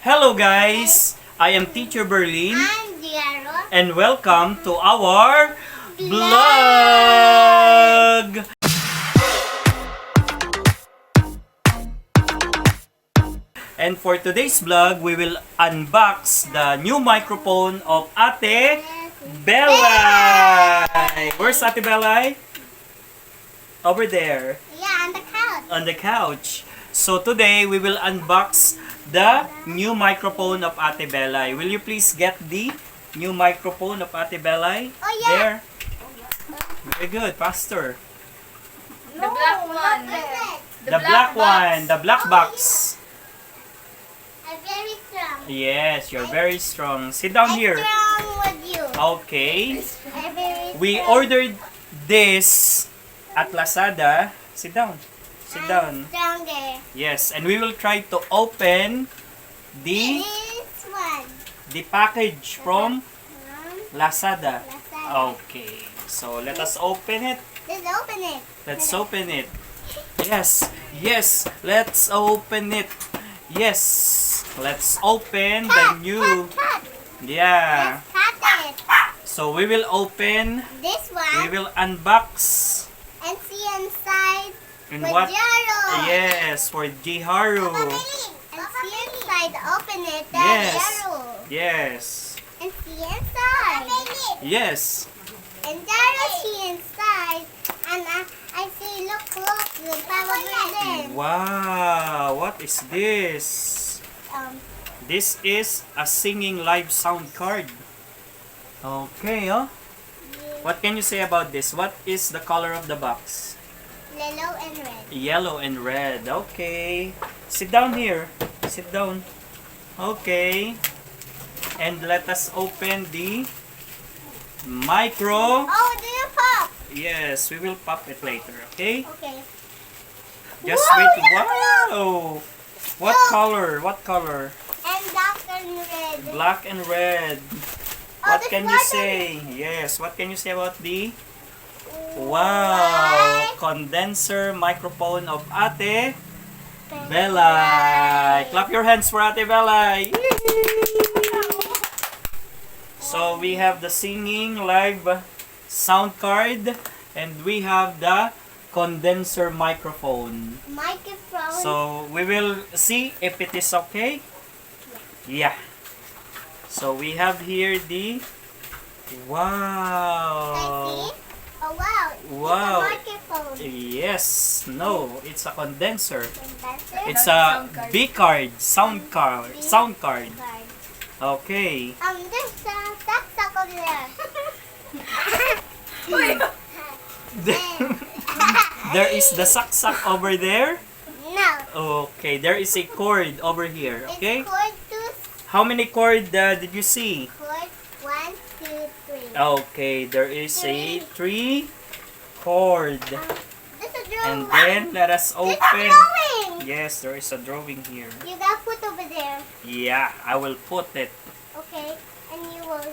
Hello guys, I am Teacher Berlin I'm Diaro. and welcome to our vlog! And for today's vlog, we will unbox the new microphone of Ate Belay! Where's Ate Belay? Over there. Yeah, on the couch. On the couch. So today we will unbox the new microphone of Ate Belay. Will you please get the new microphone of Ate Belay? Oh, yeah. There. Very good, faster. The black one. The black one, the black box. I'm very strong. Yes, you're very strong. Sit down here. I'm strong with you. Okay. I'm very We strong. ordered this at Lazada. Sit down. Sit down. I'm stronger. Yes, and we will try to open the This one. package from Lazada. Lazada. Okay, so let us open it. Let's open it. Let's open it. Yes, yes, let's open it. Yes, let's open the new. Cut. Yeah. Let's cut it. So we will open, This we one. will unbox. And see inside. And With what? Jaro. Yes, for Jiharu. And see inside. Open it. Yes. That's Jaro. Yes. And see inside. Yes. And Jaro see inside. And I see, look, the power grid. Wow, what is this? This is a singing live sound card. Okay, oh. What can you say about this? What is the color of the box? Yellow and red. Yellow and red. Okay. Sit down here. Sit down. Okay. And let us open the micro. Oh, do you pop? Yes, we will pop it later, okay? Okay. Just Whoa, wait. yeah, Wow! What Look. color? What color? And black and red. Black and red. Oh, What this can you one say? Yes, what can you say about the is- wow condenser microphone of Ate Belay? Clap your hands for Ate Belay. So we have the singing live sound card and we have the condenser microphone. Microphone. So we will see if it is okay. Yeah. So we have here the wow. I see. Oh, wow. Wow. It's a microphone. Yes. No, it's a condenser. Condenser. It's a B card, sound card, sound card. Card. Okay. There's a sack over there. There is the sack over there. No. Okay, there is a cord over here. Okay. It's cord two. How many cord did you see? Cord 1, 2, 3. Okay, there is a 3 cord. There's a drawing. And then let us There's a open. drawing. Yes, there is a drawing here. You got put over there. Yeah, I will put it. Okay. And you will.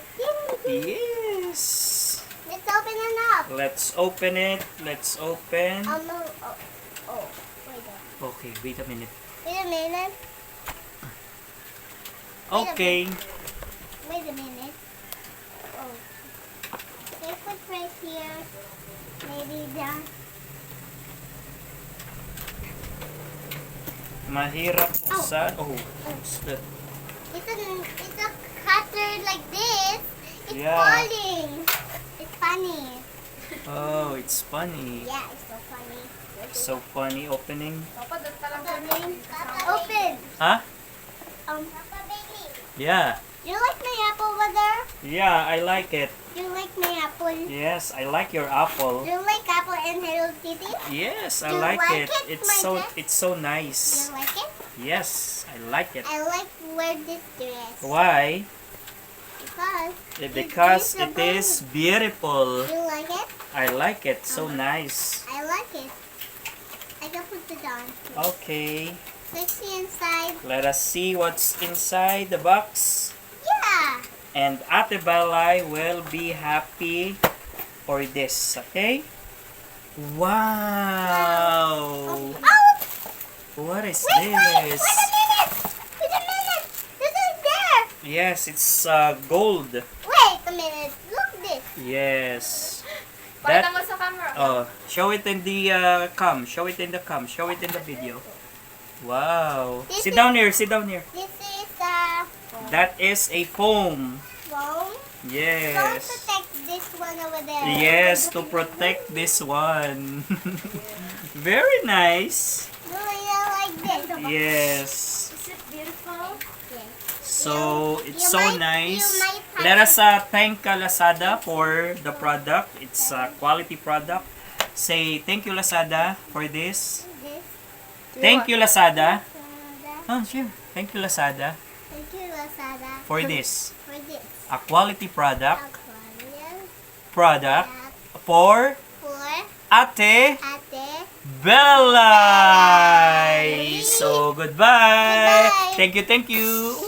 Yes. Let's open it up. Let's open it. Let's open. No. Oh. Wait a Okay, wait a minute. Wait a minute. Okay. Wait a minute. Oh. They put right here. Maybe down. Mahirap buksan. Oh, what's that? It's a cutter like this. It's Yeah. falling. It's funny. Oh, it's funny. Yeah, it's so funny. So funny opening. Open. Huh? Papa baby. Yeah. You like my apple over there? Yeah, I like it. You like my apple? Yes, I like your apple. You like apple and Hello Kitty? Yes, I You like like it. it, my dress? It's so nice. You like it? Yes, I like it. I like wear this dress. Why? Because Because it is beautiful. you like it? I like it. So nice. I like it. I can put it on. Okay. Sexy inside. Let us see what's inside the box. Yeah. And Ate Balay will be happy for this. Okay? Wow! Oh! What is Wait, this? wait a minute! Wait a minute! Yes, it's gold. Wait a minute. Look this. Yes. Pakita mo sa camera. Show it in the cam. Show it in the cam. Show it in the video. Wow. This Sit down here. Sit down here. This is a That is a foam. phone. Don't Yes. protect this one over there. Yes, to protect this one. Very nice. Do you like this? Yes. Is it beautiful? Yes. So, it's You so might- nice. you might have Let us thank Lazada for the product. It's a quality product. Say thank you Lazada for this. This. Thank you Lazada. Lazada. Oh, sure. Thank you Lazada Thank you, Lazada. for this. For this. A quality product Aquarium. for For Ate Ate. Bella. Bella. So, goodbye. Goodbye. Thank you.